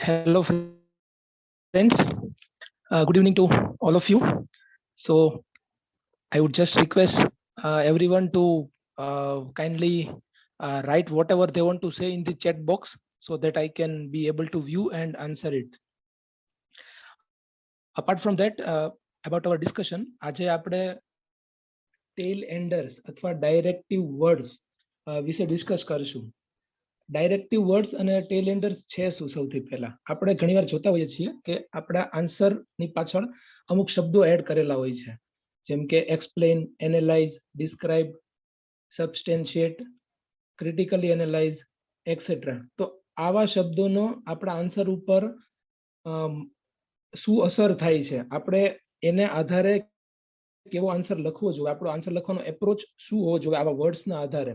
Hello, friends. Good evening to all of you. So, I would just request everyone to kindly write whatever they want to say in the chat box so that I can be able to view and answer it. Apart from that, about our discussion, આજે આપણે ટેલ Anders અથવા directive words વિશે discuss કરીશું. Directive words અને ટેલ Anders છે શું? સૌથી પહેલા આપણે ઘણીવાર જોતા હોઈએ છીએ કે આપણા આન્સરની પાછળ અમુક શબ્દો એડ કરેલા હોય છે, જેમ કે explain, analyse, describe, substantiate, critically analyse, etcetera. તો આવા શબ્દોનો આપણા આન્સર ઉપર શું અસર થાય છે, આપણે એને આધારે કેવો આન્સર લખવો જોઈએ, આપણો આન્સર લખવાનો એપ્રોચ શું હોવો જોઈએ આવા વર્ડ્સના આધારે,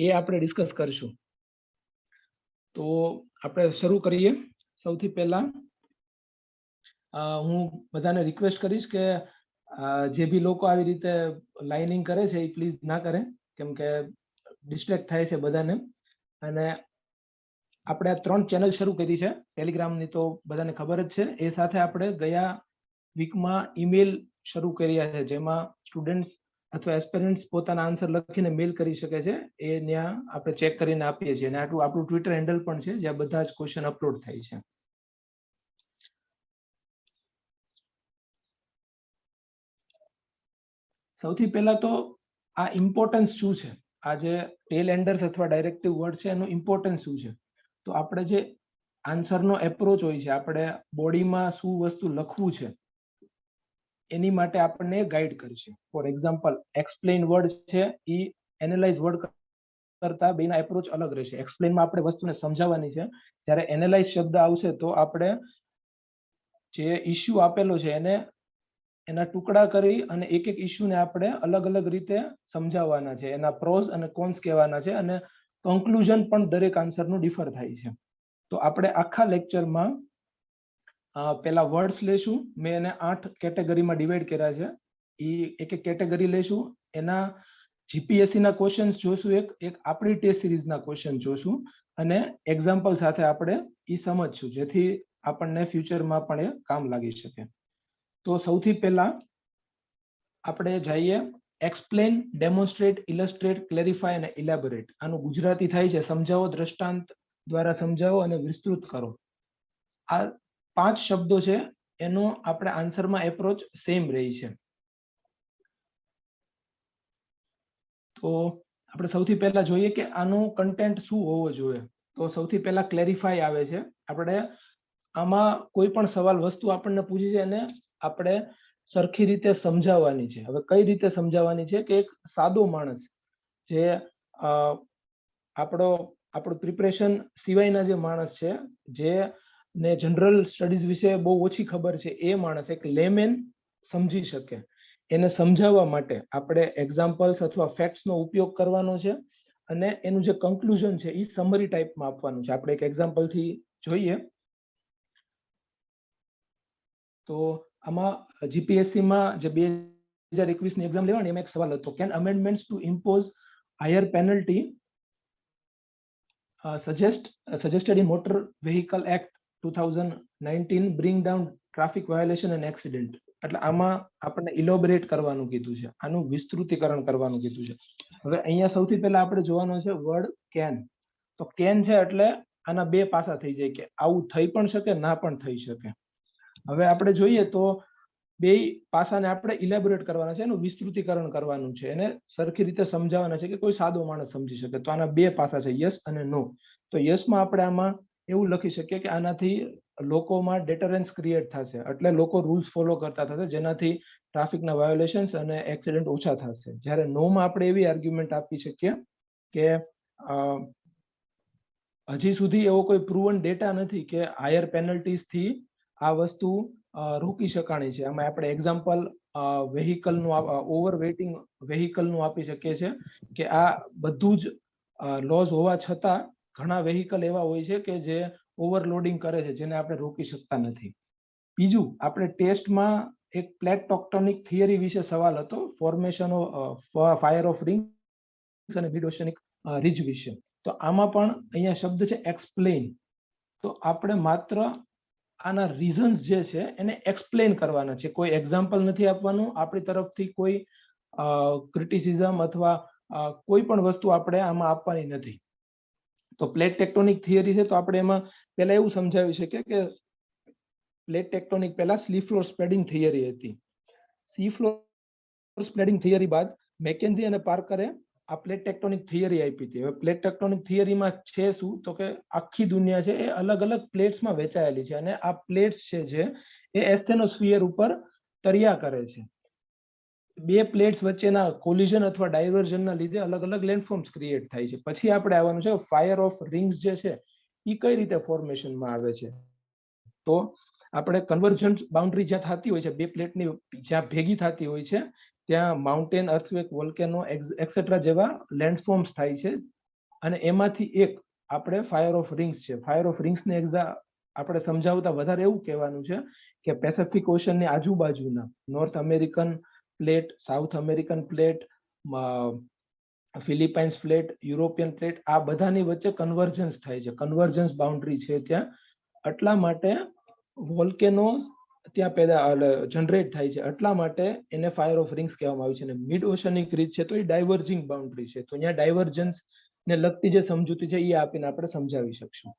એ આપણે ડિસ્કસ કરીશું. તો આપણે શરૂ કરીએ. સૌથી પહેલા હું બધાને રિક્વેસ્ટ કરીશ કે જે બી લોકો આવી રીતે લાઇનિંગ કરે છે એ પ્લીઝ ના કરે, કેમ કે ડિસ્ટ્રેક્ટ થાય છે બધાને. અને આપણે 3 ચેનલ શરૂ કરી છે ટેલિગ્રામની, તો બધાને ખબર જ છે. એ સાથે આપણે ગયા વીકમાં ઈમેલ શરૂ કર્યા છે, જેમાં સ્ટુડન્ટ્સ અથવા એસ્પિરન્ટ્સ પોતાના આન્સર લખીને મેલ કરી શકે છે. એ ત્યાં આપણે ચેક કરીને આપીએ છીએ. અને આપણું ટ્વિટર હેન્ડલ પણ છે, જ્યાં બધા જ ક્વેશ્ચન અપલોડ થાય છે. સૌથી પહેલા તો આ ઇમ્પોર્ટન્સ શું છે, આ જે ટેલ એન્ડર્સ અથવા ડાયરેક્ટિવ વર્ડ છે એનું ઇમ્પોર્ટન્સ શું છે. તો આપણે જે આન્સરનો એપ્રોચ હોય છે, આપણે બોડીમાં શું વસ્તુ લખવું છે એની માટે આપણને ગાઈડ કરશે. ફોર એક્ઝામ્પલ, એક્સપ્લેન વર્ડ છે એ એનાલાઇઝ વર્ડ કરતા બેના એપ્રોચ અલગ રહેશે. એક્સપ્લેનમાં આપણે વસ્તુને સમજાવવાની છે, જ્યારે એનાલાઇઝ શબ્દ આવશે તો આપણે જે ઇશ્યુ આપેલો છે એને એના ટુકડા કરી અને એક એક ઇશ્યુને આપણે અલગ અલગ રીતે સમજાવવાના છે, એના પ્રોઝ અને કોન્સ કહેવાના છે, અને કન્ક્લુઝન પણ દરેક આન્સરનું ડિફર થાય છે. તો આપણે આખા લેક્ચરમાં પેલા વર્ડ્સ લેશું. મેં એને 8 કેટેગરીમાં ડિવાઈડ કર્યા છે. એ એક એક કેટેગરી લેશું, એના જીપીએસસી ના ક્વેશ્ચન્સ જોશું, એક આપણી ટેસ્ટ સિરીઝના ક્વેશ્ચન જોશું, અને એક્ઝામ્પલ સાથે આપણે એ સમજશું, જેથી આપણને ફ્યુચરમાં પણ એ કામ લાગી શકે. તો સૌથી પહેલા આપણે જઈએ એક્સપ્લેન, ડેમોન્સ્ટ્રેટ, ઇલસ્ટ્રેટ, ક્લેરિફાય અને ઇલેબોરેટ. આનું ગુજરાતી થાય છે સમજાવો, દ્રષ્ટાંત દ્વારા સમજાવો અને વિસ્તૃત કરો. આ 5 શબ્દો છે, એનો આપણે આન્સરમાં એપ્રોચ સેમ રહી છે. તો આપણે સૌથી પહેલા જોઈએ કે આનું કન્ટેન્ટ શું હોવો જોઈએ. તો સૌથી પહેલા ક્લેરિફાય આવે છે. આપણે આમાં કોઈ પણ સવાલ વસ્તુ આપણને પૂછી છે એને આપણે સરખી રીતે સમજાવવાની છે. હવે કઈ રીતે સમજાવવાની છે કે એક સાદો માણસ જે આપણું પ્રિપરેશન સિવાયના જે માણસ છે, જે ને જનરલ સ્ટડીઝ વિશે બહુ ઓછી ખબર છે, એ માણસ એક લેમેન સમજી શકે, એને સમજાવવા માટે આપણે એક્ઝામ્પલ્સ અથવા ફેક્ટ્સનો ઉપયોગ કરવાનો છે. અને એનું જે કન્ક્લુઝન છે એ સમરી ટાઈપમાં આપવાનું છે. આપણે એક એક્ઝામ્પલથી જોઈએ. તો આમાં જીપીએસસીમાં જે 2021ની એક્ઝામ લેવાની, એમાં એક સવાલ હતો, can amendments to impose higher penalty suggested in Motor Vehicle Act 2019 bring down traffic violation and accident. એટલે આમાં આપણને ઇલોબરેટ કરવાનું કીધું છે, આનું વિસ્તૃતીકરણ કરવાનું કીધું છે. હવે અહીંયા સૌથી પહેલા આપણે જોવાનો છે વર્ડ કેન. તો કેન છે એટલે આના બે પાસા થઈ જાય, કે આવું થઈ પણ શકે, ના પણ થઈ શકે. હવે આપણે જોઈએ તો બે પાસાને આપણે ઇલેબોરેટ કરવાના છે, એનું વિસ્તૃતીકરણ કરવાનું છે, એને સરખી રીતે સમજાવવાના છે કે કોઈ સાદો માણસ સમજી શકે. તો આના બે પાસા છે, યસ અને નો. તો યસમાં આપણે આમાં એવું લખી શકીએ કે આનાથી લોકોમાં ડેટરન્સ ક્રિએટ થશે, એટલે લોકો રૂલ્સ ફોલો કરતા થશે, જેનાથી ટ્રાફિકના વાયોલેશન્સ અને એક્સિડન્ટ ઓછા થશે. જ્યારે નોમાં આપણે એવી આર્ગ્યુમેન્ટ આપી શકીએ કે હજી સુધી એવો કોઈ પ્રૂવન ડેટા નથી કે હાયર પેનલ્ટીઝથી આ વસ્તુ રોકી શકાણી છે. આમાં આપણે એક્ઝામ્પલ વેહિકલનું, ઓવર વેઇટિંગ વેહિકલનું આપી શકીએ છીએ, કે આ બધું જ લોઝ હોવા છતાં ઘણા વેહિકલ એવા હોય છે કે જે ઓવરલોડિંગ કરે છે, જેને આપણે રોકી શકતા નથી. બીજું, આપણે ટેસ્ટમાં એક પ્લેટ ટેક્ટોનિક થિયરી વિશે સવાલ હતો, formation of fire of rings અને મિડ ઓશનિક રિજ વિશે. તો આમાં પણ અહીંયા શબ્દ છે એક્સપ્લેન. તો આપણે માત્ર આના રીઝન્સ જે છે એને એક્સપ્લેન કરવાના છે, કોઈ એક્ઝામ્પલ નથી આપવાનું, આપણી તરફથી કોઈ ક્રિટિસિઝમ અથવા કોઈ પણ વસ્તુ આપણે આમાં આપવાની નથી. તો પ્લેટ ટેક્ટોનિક થિયરી છે, તો આપણે એમાં પહેલા એવું સમજાવી શકીએ કે પ્લેટ ટેક્ટોનિક પહેલા સી ફ્લોર સ્પ્રેડિંગ થિયરી હતી. સી ફ્લોર સ્પ્રેડિંગ થિયરી બાદ મેકેન્ઝી અને પાર્કરે આ પ્લેટ ટેક્ટોનિક થિયરી આપી હતી. હવે પ્લેટ ટેક્ટોનિક થિયરીમાં છે શું, તો કે આખી દુનિયા છે એ અલગ અલગ પ્લેટ્સમાં વહેંચાયેલી છે, અને આ પ્લેટ્સ છે એ એસ્થેનોસ્ફિયર ઉપર તર્યા કરે છે. બે પ્લેટ્સ વચ્ચેના કોલિઝન અથવા ડાયવર્ઝનના લીધે અલગ અલગ લેન્ડફોર્મ્સ ક્રિએટ થાય છે. પછી આપણે આવવાનું છે ફાયર ઓફ રિંગ્સ જે છે એ કઈ રીતે ફોર્મેશનમાં આવે છે. તો આપણે કન્વર્જન્ટ બાઉન્ડ્રી જ્યાં થતી હોય છે, બે પ્લેટની જ્યાં ભેગી થતી હોય છે, ત્યાં માઉન્ટેન, અર્થક્વેક, વોલ્કેનો એક્સેટ્રા જેવા લેન્ડફોર્મ્સ થાય છે, અને એમાંથી એક આપણે ફાયર ઓફ રિંગ્સ છે. ફાયર ઓફ રિંગ્સને આપણે સમજાવતા વધારે એવું કહેવાનું છે કે પેસિફિક ઓશનની આજુબાજુના north American plate, south American plate, Philippines plate, European plate, આ બધાની વચ્ચે કન્વર્જન્સ થાય છે, કન્વર્જન્સ બાઉન્ડ્રી છે ત્યાં. એટલા માટે વોલ્કેનો ત્યાં પેદા જનરેટ થાય છે, એટલા માટે એને ફાયર ઓફ રિંગ્સ કહેવામાં આવે છે. અને મિડ ઓશનિક રીચ છે તો એ ડાયવર્જિંગ બાઉન્ડ્રી છે, તો અહીંયા ડાયવર્જન્સ ને લગતી જે સમજૂતી છે એ આપીને આપણે સમજાવી શકશું.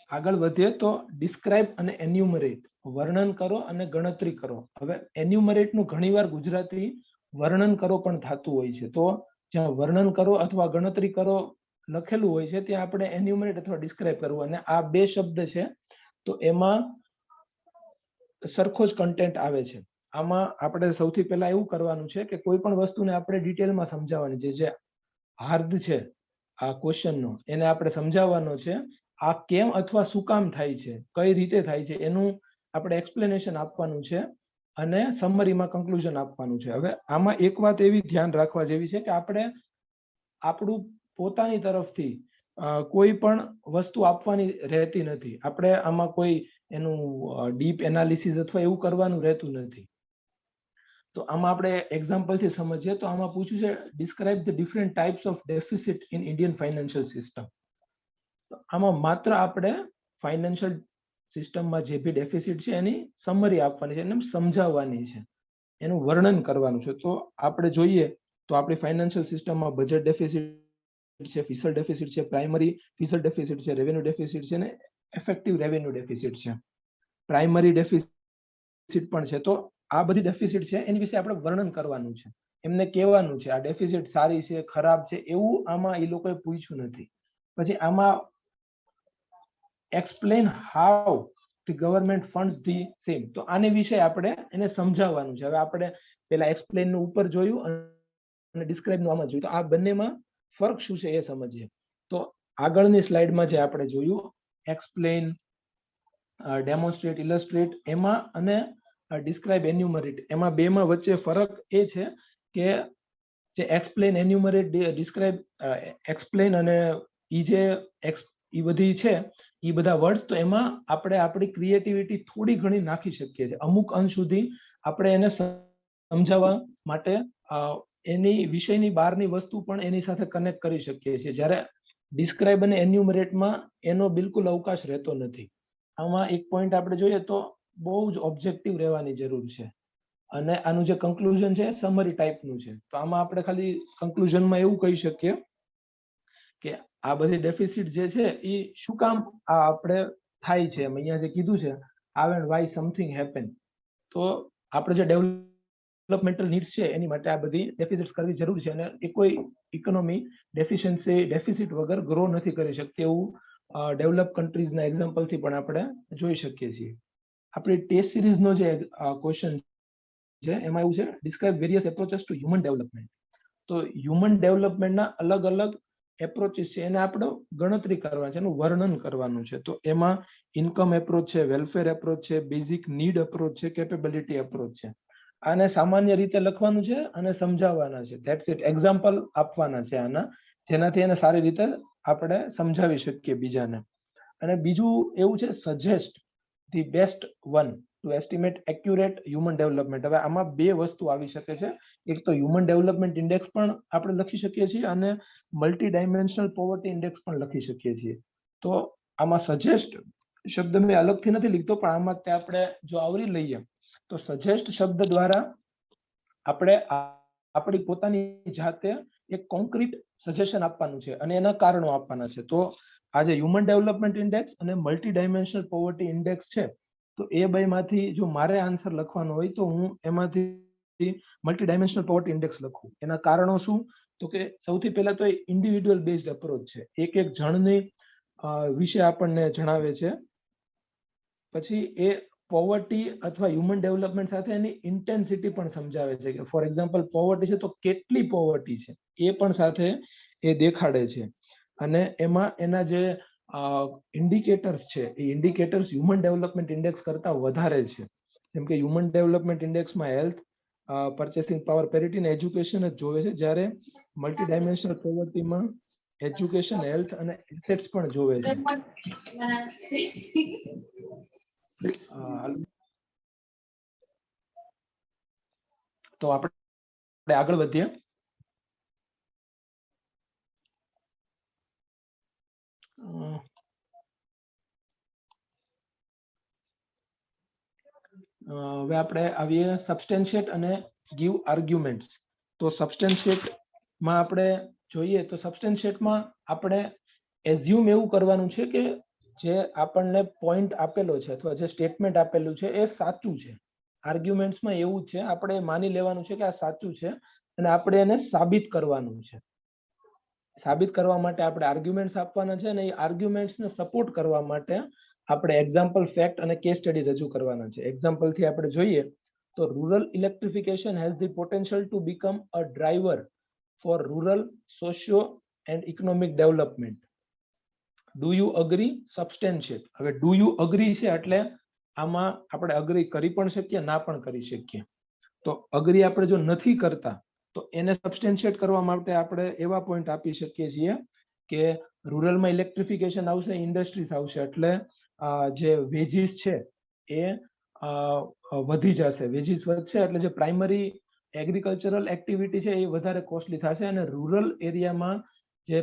આગળ વધીએ તો ડિસ્ક્રાઇબ અને એન્યુમરેટ, વર્ણન કરો અને ગણતરી કરો. હવે એન્યુમરેટ નું ઘણીવાર ગુજરાતી વર્ણન કરો પણ થતું હોય છે, તો જ્યાં વર્ણન કરો અથવા ગણતરી કરો લખેલું હોય છે ત્યાં આપણે એન્યુમરેટ અથવા ડિસ્ક્રાઇબ કરવું, અને આ બે શબ્દ છે તો એમાં સરખો જ કન્ટેન્ટ આવે છે. આમાં આપણે સૌથી પહેલા એવું કરવાનું છે કે કોઈ પણ વસ્તુને આપણે ડિટેલમાં સમજાવવાની છે. જે હાર્દ છે આ ક્વેશ્ચનનો, એને આપણે સમજાવવાનો છે. આ કેમ અથવા શું કામ થાય છે, કઈ રીતે થાય છે, એનું આપણે એક્સપ્લેનેશન આપવાનું છે, અને સમરીમાં કન્ક્લુઝન આપવાનું છે. હવે આમાં એક વાત એવી ધ્યાન રાખવા જેવી છે કે આપણે આપણું પોતાની તરફથી કોઈ પણ વસ્તુ આપવાની રહેતી નથી. આપણે આમાં કોઈ એનું ડીપ એનાલિસિસ અથવા એવું કરવાનું રહેતું નથી. તો આમાં આપણે એક્ઝામ્પલથી સમજીએ તો આમાં પૂછ્યું છે describe the different types of deficit in Indian financial system. આમાં માત્ર આપણે ફાઇનાન્શિયલ સિસ્ટમમાં જે બી ડેફિસિટ છે એની સમરી આપવાની છે, એને સમજાવવાની છે, એનું વર્ણન કરવાનું છે. તો આપણે જોઈએ તો આપણી ફાઇનાન્શિયલ સિસ્ટમમાં બજેટ ડેફિસિટ છે, ફિસ્કલ ડેફિસિટ છે, પ્રાઇમરી ફિસ્કલ ડેફિસિટ છે, રેવન્યુ ડેફિસિટ છે, ને ઇફેક્ટિવ રેવન્યુ ડેફિસિટ છે, પ્રાઇમરી ડેફિસિટ પણ છે. તો આ બધી ડેફિસિટ છે એની વિશે આપણે વર્ણન કરવાનું છે, એમને કહેવાનું છે આ ડેફિસિટ સારી છે, ખરાબ છે, એવું આમાં એ લોકોએ પૂછ્યું નથી. પછી આમાં explain how the government funds the same, તો આની વિશે આપણે એને સમજાવવાનું છે. હવે આપણે પેલા એક્સપ્લેન નું ઉપર જોયું અને ડિસ્ક્રાઇબ નું આમાં જોયું, તો આ બંનેમાં ફરક શું છે એ સમજીએ. તો આગળની સ્લાઇડમાં જે આપણે જોયું એક્સપ્લેન, ડેમોન્સ્ટ્રેટ, ઇલસ્ટ્રેટ, એમાં અને ડિસ્ક્રાઇબ, એન્યુમરેટ, એમાં બેમાં વચ્ચે ફરક એ છે કે જે એક્સપ્લેન, એન્યુમરેટ, ડિસ્ક્રાઇબ, એક્સપ્લેન અને ઈ બધી છે એ બધા વર્ડ્સ, તો એમાં આપણે આપણી ક્રિએટિવિટી થોડી ઘણી નાખી શકીએ છીએ. અમુક અંશ સુધી આપણે એને સમજાવવા માટે એની વિષયની બહારની વસ્તુ પણ એની સાથે કનેક્ટ કરી શકીએ છીએ. જ્યારે ડિસ્ક્રાઇબ અને એન્યુમરેટમાં એનો બિલકુલ અવકાશ રહેતો નથી. આમાં એક પોઈન્ટ આપણે જોઈએ તો બહુ જ ઓબ્જેક્ટિવ રહેવાની જરૂર છે, અને આનું જે કન્ક્લુઝન છે સમરી ટાઈપનું છે. તો આમાં આપણે ખાલી કન્ક્લુઝનમાં એવું કહી શકીએ કે આ બધી ડેફિસિટ જે છે એ શું કામ આ આપણે થાય છે, અહીંયા જે કીધું છે how and why something happen. તો આપણે જે ડેવલપમેન્ટલ નીડ્સ છે એની માટે આ બધી ડેફિસિટ કરવી જરૂરી છે, અને એ કોઈ ઇકોનોમી ડેફિસિટ વગર ગ્રો નથી કરી શકતી, એવું ડેવલપ કન્ટ્રીઝના એક્ઝામ્પલથી પણ આપણે જોઈ શકીએ છીએ. આપણી ટેસ્ટ સિરીઝનો જે ક્વેશ્ચન છે એમાં એવું છે describe various approaches to human development. તો હ્યુમન ડેવલપમેન્ટના અલગ અલગ એપ્રોચીસ છે એને આપણે ગણતરી કરવાની છે, એનું વર્ણન કરવાનું છે. તો એમાં ઇન્કમ એપ્રોચ છે, વેલફેર એપ્રોચ છે, બેઝિક નીડ એપ્રોચ છે, કેપેબિલિટી એપ્રોચ છે. આને સામાન્ય રીતે લખવાનું છે અને સમજાવવાના છે. That's it. એક્ઝામ્પલ આપવાના છે આના, જેનાથી એને સારી રીતે આપણે સમજાવી શકીએ બીજાને. અને બીજું એવું છે suggest the best one. To estimate accurate human development. હવે આમાં બે વસ્તુ આવી શકે છે. એક તો હ્યુમન ડેવલપમેન્ટ ઇન્ડેક્સ પણ આપણે લખી શકીએ છીએ અને મલ્ટી ડાયમેન્શનલ પોવર્ટી ઇન્ડેક્સ પણ લખી શકીએ છીએ. તો આમાં સજેસ્ટ શબ્દ મેં અલગથી નથી લીધો, પણ આમાં તે આપણે જો આવરી લઈએ તો સજેસ્ટ શબ્દ દ્વારા આપણે આપણી પોતાની જાતે એક કોન્ક્રીટ સજેશન આપવાનું છે અને એના કારણો આપવાના છે. તો આ જે હ્યુમન ડેવલપમેન્ટ ઇન્ડેક્સ અને મલ્ટી ડાયમેન્શનલ પોવર્ટી ઇન્ડેક્સ છે, તો એ બેમાંથી જો મારે આન્સર લખવાનો હોય તો હું એમાંથી મલ્ટી ડાયમેન્શનલ પોવર્ટી ઇન્ડેક્સ લખું. એના કારણો શું? તો કે સૌથી પહેલા તો એ ઇન્ડિવિડ્યુઅલ બેઝડ અપ્રોચ છે, એક એક જણની વિશે આપણને જણાવે છે. પછી એ પોવર્ટી અથવા હ્યુમન ડેવલપમેન્ટ સાથે એની ઇન્ટેન્સિટી પણ સમજાવે છે કે ફોર એક્ઝામ્પલ પોવર્ટી છે તો કેટલી પોવર્ટી છે એ પણ સાથે એ દેખાડે છે. અને એમાં એના જે ઇન્ડિકેટર્સ છે એ ઇન્ડિકેટર્સ હ્યુમન ડેવલપમેન્ટ ઇન્ડેક્સ કરતા વધારે છે. જેમ કે હ્યુમન ડેવલપમેન્ટ ઇન્ડેક્સમાં હેલ્થ, પર્ચેસિંગ પાવર, પેરિટી અને એજ્યુકેશન જ જોવે છે, જ્યારે મલ્ટી ડાયમેન્શનલ પોવર્ટીમાં એજ્યુકેશન, હેલ્થ અને એસેટ્સ પણ જોવે છે. તો આપણે આગળ વધીએ. હવે આપણે આવીએ સબસ્ટેન્શિએટ અને ગીવ આર્ગ્યુમેન્ટ્સ. તો સબસ્ટેન્શિએટમાં આપણે જોઈએ તો સબસ્ટેન્શિએટમાં આપણે એઝ્યુમ એવું કરવાનું છે કે જે આપણને પોઈન્ટ આપેલો છે અથવા જે સ્ટેટમેન્ટ આપેલું છે એ સાચું છે. આર્ગ્યુમેન્ટ્સમાં એવું છે, આપણે માની લેવાનું છે કે આ સાચું છે અને આપણે એને સાબિત કરવાનું છે. સાબિત કરવા માટે આપણે આર્ગ્યુમેન્ટ્સ આપવાના છે અને એ આર્ગ્યુમેન્ટ્સને સપોર્ટ કરવા માટે આપણે એક્ઝામ્પલ, ફેક્ટ અને કેસ સ્ટડી રજૂ કરવાના છે. એક્ઝામ્પલથી આપણે જોઈએ તો rural electrification has the potential to become a driver for rural socio and economic development. Do you agree? Substantiate. હવે ડુ યુ અગ્રી છે એટલે આમાં આપણે અગ્રી કરી પણ શકીએ, ના પણ કરી શકીએ. તો અગ્રી આપણે જો નથી કરતા તો એને સબસ્ટેન્શિએટ કરવા માટે આપણે એવા પોઈન્ટ આપી શકીએ છીએ કે રૂરલમાં ઇલેક્ટ્રિફિકેશન આવશે, ઇન્ડસ્ટ્રીઝ આવશે, એટલે જે વેજીસ છે એ વધી જશે. વેજીસ વધશે એટલે જે પ્રાઇમરી એગ્રીકલ્ચરલ એક્ટિવિટી છે એ વધારે કોસ્ટલી થશે અને રૂરલ એરિયામાં જે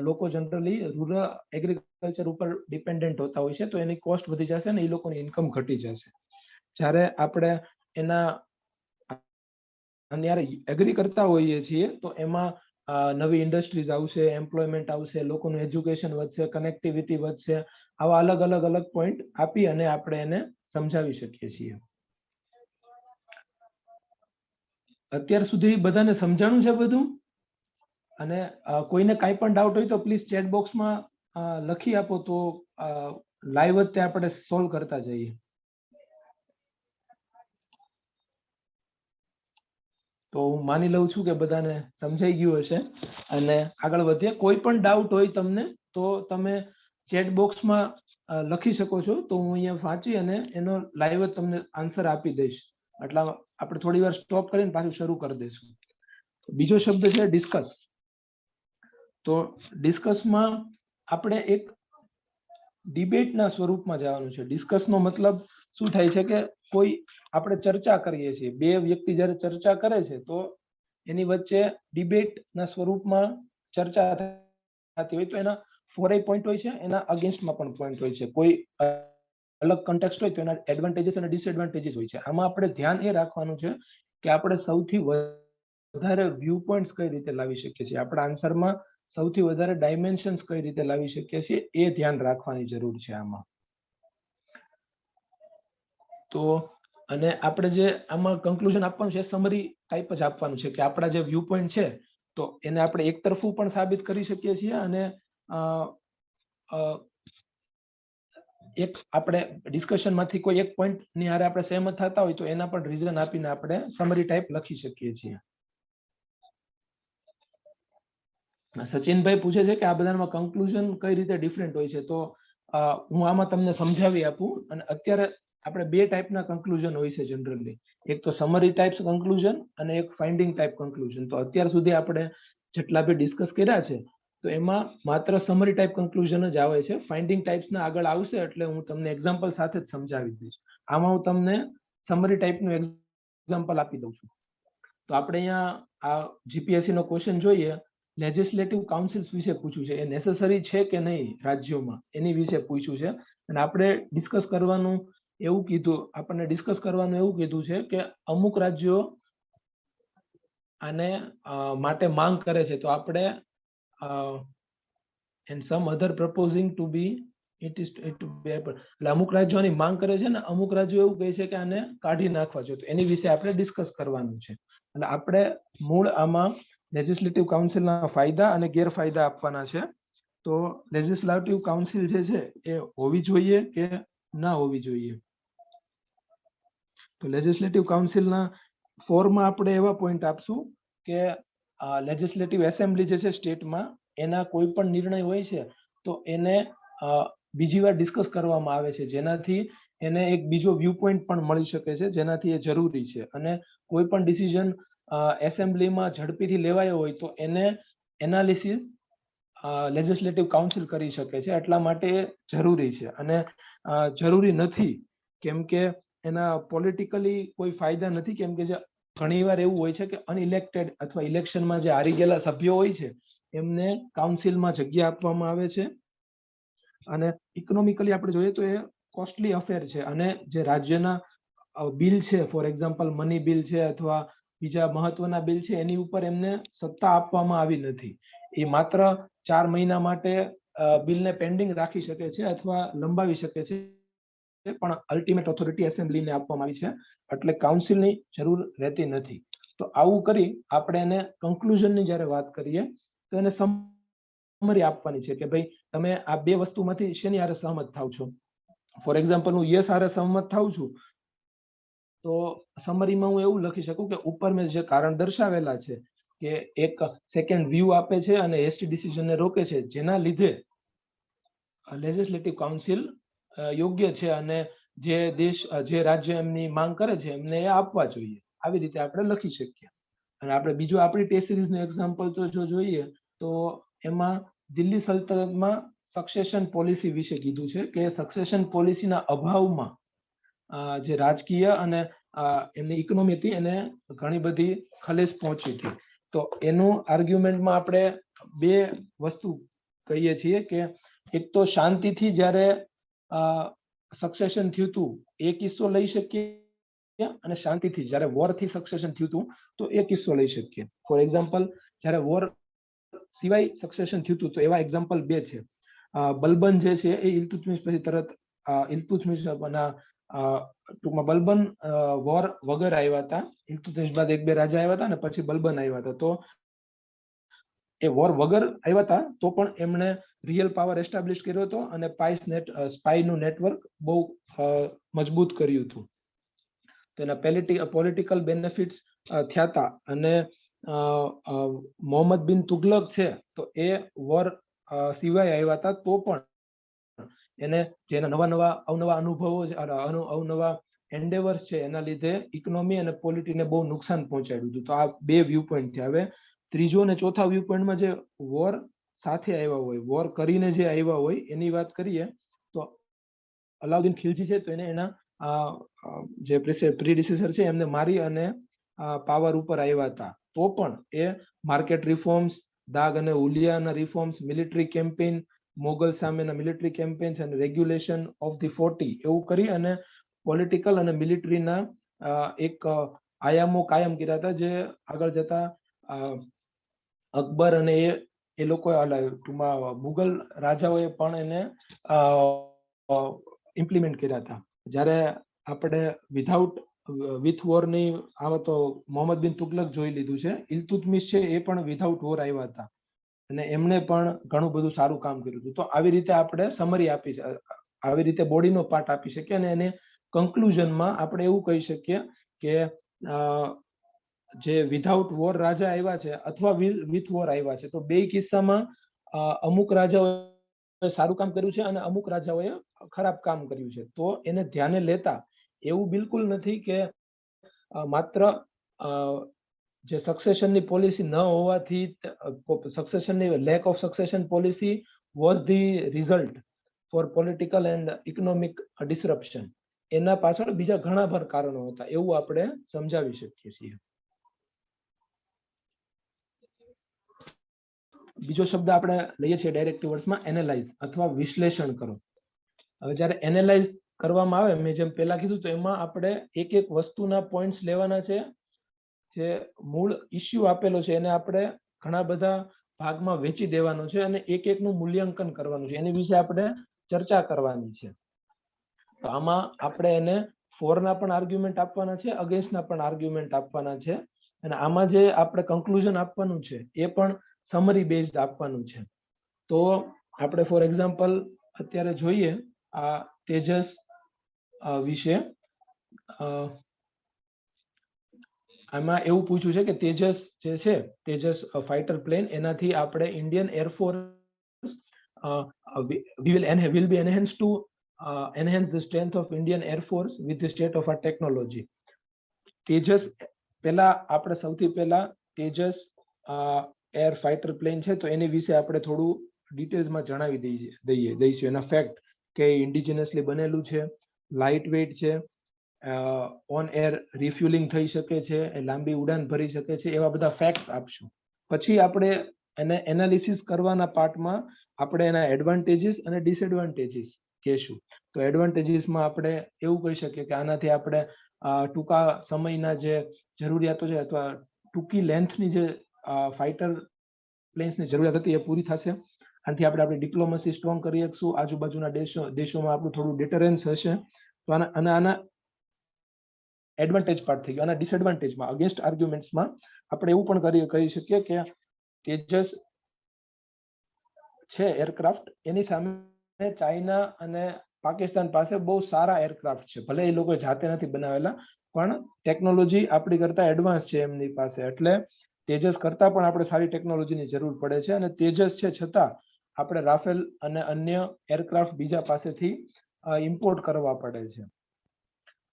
લોકો જનરલી રૂરલ એગ્રીકલ્ચર ઉપર ડિપેન્ડન્ટ હોતા હોય છે તો એની કોસ્ટ વધી જશે અને એ લોકોની ઇન્કમ ઘટી જશે. જ્યારે આપણે એના એગ્રી કરતા હોઈએ છીએ તો એમાં નવી ઇન્ડસ્ટ્રીઝ આવશે, એમ્પ્લોયમેન્ટ આવશે, લોકોનું એજ્યુકેશન વધશે, કનેક્ટિવિટી વધશે. આવા અલગ અલગ અલગ પોઈન્ટ આપી અને આપણે એને સમજાવી શકીએ છીએ. અત્યાર સુધી બધાને સમજાણું છે બધું? અને કોઈને કાંઈ પણ ડાઉટ હોય તો પ્લીઝ ચેટ બોક્સમાં લખી આપો તો લાઈવ જ આપણે સોલ્વ કરતા જઈએ. તો હું માની લઉં છું કે બધાને સમજાઈ ગયું હશે અને આગળ વધીએ. કોઈ પણ ડાઉટ હોય તમને તો તમે ચેટ બોક્સમાં લખી શકો છો, તો હું અહીંયા વાંચી અને એનો લાઈવ જ તમને આન્સર આપી દઈશ. એટલે આપણે થોડી વાર સ્ટોપ કરીને પાછું શરૂ કરી દઈશું. બીજો શબ્દ છે ડિસ્કસ. તો ડિસ્કસમાં આપણે એક ડિબેટના સ્વરૂપમાં જવાનું છે. ડિસ્કસનો મતલબ શું થાય છે કે કોઈ આપણે ચર્ચા કરીએ છીએ, બે વ્યક્તિ જ્યારે ચર્ચા કરે છે તો એની વચ્ચે ડિબેટના સ્વરૂપમાં ચર્ચા થતી હોય તો એના ફોરે પોઈન્ટ હોય છે, એના અગેન્સ્ટમાં પણ પોઈન્ટ હોય છે. કોઈ અલગ કન્ટેક્સ્ટ હોય તો એના એડવાન્ટેજીસ અને ડિસએડવાન્ટેજીસ હોય છે. આમાં આપણે ધ્યાન એ રાખવાનું છે કે આપણે સૌથી વધારે વ્યૂ પોઈન્ટ્સ કઈ રીતે લાવી શકીએ છીએ, આપણા આન્સરમાં સૌથી વધારે ડાયમેન્શન્સ કઈ રીતે લાવી શકીએ છીએ એ ધ્યાન રાખવાની જરૂર છે આમાં. તો અને આપણે જે આમાં કન્ક્લુઝન આપવાનું છે સમરી ટાઈપ જ આપવાનું છે કે આપણા જે વ્યૂ પોઈન્ટ છે તો એને આપણે એક તરફું પણ સાબિત કરી શકીએ છીએ અને એક આપણે ડિસ્કશનમાંથી કોઈ એક પોઈન્ટ ની હારે આપણે સહેમત થતા હોય તો એના પણ રીઝન આપીને આપણે સમરી ટાઈપ લખી શકીએ છીએ. સચિનભાઈ પૂછે છે કે આ બધામાં કન્ક્લુઝન કઈ રીતે ડિફરન્ટ હોય છે. તો હું આમાં તમને સમજાવી આપું. અને અત્યારે આપણે બે ટાઈપના કન્ક્લુઝન હોય છે જનરલી. એક તો સમરી ટાઈપ કન્ક્લુઝન અને એક ફાઇન્ડિંગ ટાઈપ કન્ક્લુઝન. તો અત્યાર સુધી આપણે જેટલા બી ડિસ્કસ કર્યા છે તો એમાં માત્ર સમરી ટાઈપ કન્ક્લુઝન જ આવે છે. ફાઇન્ડિંગ ટાઈપ્સના આગળ આવશે એટલે હું તમને એક્ઝામ્પલ સાથે જ સમજાવી દઈશ. આમાં હું તમને સમરી ટાઈપનું એક્ઝામ્પલ આપી દઉં છું. તો આપણે અહીંયા આ જીપીએસસી નો ક્વેશ્ચન જોઈએ, લેજિસ્લેટિવ કાઉન્સિલ્સ વિશે પૂછ્યું છે, એ નેસેસરી છે કે નહીં રાજ્યોમાં, એની વિશે પૂછ્યું છે. અને આપણે ડિસ્કસ કરવાનું એવું કીધું છે કે અમુક રાજ્યો આને માટે માંગ કરે છે. તો આપણે and some other proposing to be it to be એટલે અમુક રાજ્યોની માંગ કરે છે ને અમુક રાજ્યો એવું કહે છે કે આને કાઢી નાખવા જોઈએ. તો એની વિશે આપણે ડિસ્કસ કરવાનું છે. અને આપણે મૂળ આમાં લેજિસ્લેટિવ કાઉન્સિલના ફાયદા અને ગેરફાયદા આપવાના છે. તો લેજિસ્લેટિવ કાઉન્સિલ જે છે એ હોવી જોઈએ કે ના હોવી જોઈએ. તો લેજિસ્લેટિવ કાઉન્સિલના ફોરમાં આપણે એવા પોઈન્ટ આપશું કે લેજિસ્લેટિવ એસેમ્બલી જે છે સ્ટેટમાં, એના કોઈ પણ નિર્ણય હોય છે તો એને બીજી વાર ડિસ્કસ કરવામાં આવે છે, જેનાથી એને એક બીજો વ્યૂ પોઈન્ટ પણ મળી શકે છે, જેનાથી એ જરૂરી છે. અને કોઈ પણ ડિસિઝન એસેમ્બલીમાં ઝડપીથી લેવાયો હોય તો એને એનાલિસિસ લેજિસ્લેટિવ કાઉન્સિલ કરી શકે છે. એટલા માટે એ જરૂરી છે. અને જરૂરી નથી કેમ કે એના પોલિટિકલી કોઈ ફાયદા નથી, કેમ કે જે ઘણીવાર એવું હોય છે કે અનઇલેક્ટેડ અથવા ઇલેક્શનમાં જે હારી ગયેલા સભ્યો હોય છે એમને કાઉન્સિલમાં જગ્યા આપવામાં આવે છે. અને ઇકોનોમિકલી આપણે જોઈએ તો એ કોસ્ટલી અફેર છે. અને જે રાજ્યના બિલ છે, ફોર એક્ઝામ્પલ મની બિલ છે અથવા બીજા મહત્વના બિલ છે, એની ઉપર એમને સત્તા આપવામાં આવી નથી. એ માત્ર 4 મહિના માટે બિલને પેન્ડિંગ રાખી શકે છે અથવા લંબાવી શકે છે, પણ અલ્ટિમેટ ઓથોરિટી એસેમ્બલીને આપવામાં આવી છે, એટલે કાઉન્સિલની જરૂર રહેતી નથી. તો આવું કરી આપણે એને કન્ક્લુઝનની જ્યારે વાત કરીએ તો એને સમરી આપવાની છે કે ભાઈ તમે આ બે વસ્તુમાંથી શેની હારે સહમત થાવ છો. ફોર એક્ઝામ્પલ હું યસ હારે સહમત થાઉં છું તો સમરીમાં હું એવું લખી શકું કે ઉપર મેં જે કારણ દર્શાવેલા છે કે એક સેકન્ડ વ્યૂ આપે છે અને હેસ્ટી ડિસિઝનને રોકે છે, જેના લીધે લેજિસ્લેટિવ કાઉન્સિલ યોગ્ય છે અને જે રાજ્ય એમની માંગ કરે છે એમને એ આપવા જોઈએ. આવી રીતે આપણે લખી શકીએ. અને આપણે બીજું આપણી ટેસ્ટ સિરીઝનું એક્ઝામ્પલ તો જો જોઈએ તો એમાં દિલ્હી સલ્તનતમાં સક્સેશન પોલિસી વિશે કીધું છે કે સક્સેશન પોલિસીના અભાવમાં જે રાજકીય અને એમની ઇકોનોમી હતી એને ઘણી બધી ખલેશ પહોંચી હતી. તો એનું આર્ગ્યુમેન્ટમાં આપણે બે વસ્તુ કહીએ છીએ કે એક તો શાંતિથી જ્યારે સક્સેશન થયું હતું એ કિસ્સો લઈ શકીએ, અને શાંતિથી જ્યારે વોરથી સક્સેશન થયું હતું તો એ કિસ્સો લઈ શકીએ. ફોર એક્ઝામ્પલ જ્યારે વોર સિવાય સક્સેશન થયું હતું તો એવા એક્ઝામ્પલ બે છે. બલબન જે છે એ ઇલ્તુત્મિશ પછી તરત ઇલ્તુત્મિશના ટૂંકમાં બલબન વોર વગર આવ્યા હતા. ઇલ્તુત્મિશ બાદ એક બે રાજા આવ્યા હતા અને પછી બલબન આવ્યા હતા. તો એ વોર વગર આવ્યા હતા તો પણ એમણે રિયલ પાવર એસ્ટાબ્લિશ કર્યો હતો અને સ્પાઈનું નેટવર્ક બહુ મજબૂત કર્યું હતું. તો એના પોલિટિકલ બેનિફિટ્સ થયા હતા. અને મોહમ્મદ બિન તુગલક છે તો એ વોર સિવાય આવ્યા હતા તો પણ એને જેના અવનવા અનુભવો અવનવા એન્ડેવર્સ છે એના લીધે ઇકોનોમી અને પોલિટીને બહુ નુકસાન પહોંચાડ્યું હતું. તો આ બે વ્યૂ પોઈન્ટ છે. હવે ત્રીજો અને ચોથા વ્યૂ પોઈન્ટમાં જે વોર સાથે આવ્યા હોય, વોર કરીને જે આવ્યા હોય એની વાત કરીએ તો અલાઉદ્દીન ખિલજી છે તો એને એના જે પ્રીડિસેસર છે એમને મારી અને પાવર ઉપર આવ્યા હતા. તો પણ એ માર્કેટ રિફોર્મ્સ, દાગ અને હુલિયાના રિફોર્મ્સ, મિલિટરી કેમ્પેઇન, મોગલ સામેના મિલિટરી કેમ્પેન્સ અને રેગ્યુલેશન ઓફ ધી 40 એવું કરી અને પોલિટિકલ અને મિલિટરીના એક આયામો કાયમ કર્યા હતા, જે આગળ જતા અકબર અને એ લોકો મુગલ રાજાઓએ પણ એને ઇમ્પ્લિમેન્ટ કર્યા હતા. જ્યારે આપણે વિથ વોરની આવે તો મોહમ્મદ બિન તુગલક જોઈ લીધું છે. ઇલ્તુત્મિશ છે એ પણ વિધાઉટ વોર આવ્યા હતા અને એમને પણ ઘણું બધું સારું કામ કર્યું હતું. તો આવી રીતે આપણે સમરી આવી રીતે બોડીનો પાર્ટ આપી શકીએ અને એને કન્ક્લુઝનમાં આપણે એવું કહી શકીએ કે જે વિધાઉટ વોર રાજા આવ્યા છે અથવા વિથ વોર આવ્યા છે તો બે કિસ્સામાં અમુક રાજાઓએ સારું કામ કર્યું છે અને અમુક રાજાઓએ ખરાબ કામ કર્યું છે. તો એને ધ્યાને લેતા એવું બિલકુલ નથી કે માત્ર જે સક્સેશનની પોલિસી ન હોવાથી સક્સેશનની lack of succession policy was the result for political and economic disruption. એના પાછળ બીજા ઘણા બધા કારણો હતા એવું આપણે સમજાવી શકીએ છીએ. બીજો શબ્દ આપણે લઈએ છીએ ડાયરેક્ટિવ વર્ડ્સમાં એનાલાઇઝ અથવા વિશ્લેષણ કરો. હવે જ્યારે એનાલાઇઝ કરવામાં આવે, મેં જેમ પહેલા કીધું તો એમાં આપણે એક એક વસ્તુના પોઈન્ટ્સ લેવાના છે. જે મૂળ ઇસ્યુ આપેલો છે એને આપણે ઘણા બધા ભાગમાં વેચી દેવાનો છે અને એક એકનું મૂલ્યાંકન કરવાનું છે, એની વિશે આપણે ચર્ચા કરવાની છે. તો આમાં આપણે એને ફોરના પણ આર્ગ્યુમેન્ટ આપવાના છે, અગેન્સ્ટના પણ આર્ગ્યુમેન્ટ આપવાના છે, અને આમાં જે આપણે કન્ક્લુઝન આપવાનું છે એ પણ સમરી બેઝડ આપવાનું છે. તો આપણે ફોર એક્ઝામ્પલ અત્યારે જોઈએ આ તેજસ વિશે. આમાં એવું પૂછ્યું છે કે તેજસ જે છે, તેજસ ફાઇટર પ્લેન, એનાથી આપણે Indian air force will be enhanced to enhance the strength of Indian Air Force with the state of art technology. Tejas પહેલા આપણે સૌથી પહેલા તેજસ એર ફાઇટર પ્લેન છે તો એની વિશે આપણે થોડું ડિટેલ્સમાં જણાવી દઈશું એના ફેક્ટ કે ઇન્ડિજિનસલી બનેલું છે, લાઇટ વેઇટ છે, ઓન એર રિફ્યુલિંગ થઈ શકે છે, લાંબી ઉડાન ભરી શકે છે, એવા બધા ફેક્ટ્સ આપશું. પછી આપણે એને એનાલિસિસ કરવાના પાર્ટમાં આપણે એના એડવાન્ટેજીસ અને ડિસએડવાન્ટેજીસ કહેશું. તો એડવાન્ટેજીસમાં આપણે એવું કહી શકીએ કે આનાથી આપણે ટૂંકા સમયના જે જરૂરિયાતો છે અથવા ટૂંકી લેન્થની જે ફાઇટર પ્લેન્સની જરૂરિયાત હતી એ પૂરી થશે. આનાથી આપણે આપણી ડિપ્લોમસી સ્ટ્રોંગ કરી શકશું, આજુબાજુના દેશોમાં આપણું થોડું ડિટરન્સ હશે. તો આના એડવાન્ટેજ પાર્ટ થઈ ગયો. આના ડિસએડવાન્ટેજમાં અગેન્સ્ટ આર્ગ્યુમેન્ટ્સમાં આપણે એવું પણ કહી શકીએ કે તેજસ છે એરક્રાફ્ટ, એની સામે ચાઇના અને પાકિસ્તાન પાસે બહુ સારા એરક્રાફ્ટ છે. ભલે એ લોકો જાતે નથી બનાવેલા, પણ ટેકનોલોજી આપણી કરતા એડવાન્સ છે એમની પાસે, એટલે તેજસ કરતા પણ આપણે સારી ટેકનોલોજીની જરૂર પડે છે. અને તેજસ છે છતાં આપણે રાફેલ અને અન્ય એરક્રાફ્ટ બીજા પાસેથી ઇમ્પોર્ટ કરવા પડે છે.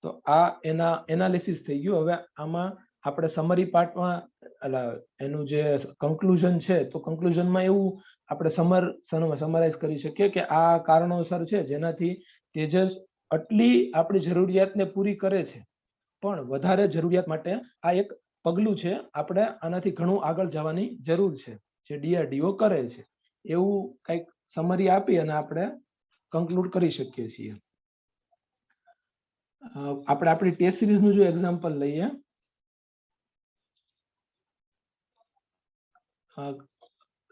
તો આ એના એનાલિસિસ થઈ ગયું. હવે આમાં આપણે સમરી પાર્ટમાં એનું જે કન્ક્લુઝન છે, તો કન્ક્લુઝનમાં એવું આપણે સમરાઇઝ કરી શકીએ કે આ કારણોસર છે જેનાથી તેજસ આટલી આપણી જરૂરિયાતને પૂરી કરે છે, પણ વધારે જરૂરિયાત માટે આ એક પગલું છે. આપણે આનાથી ઘણું આગળ જવાની જરૂર છે જે ડીઆરડીઓ કરે છે. એવું કંઈક સમરી આપી અને આપણે કન્ક્લુડ કરી શકીએ છીએ. આપણે આપણી ટેસ્ટ સિરીઝનું જો એક્ઝામ્પલ લઈએ,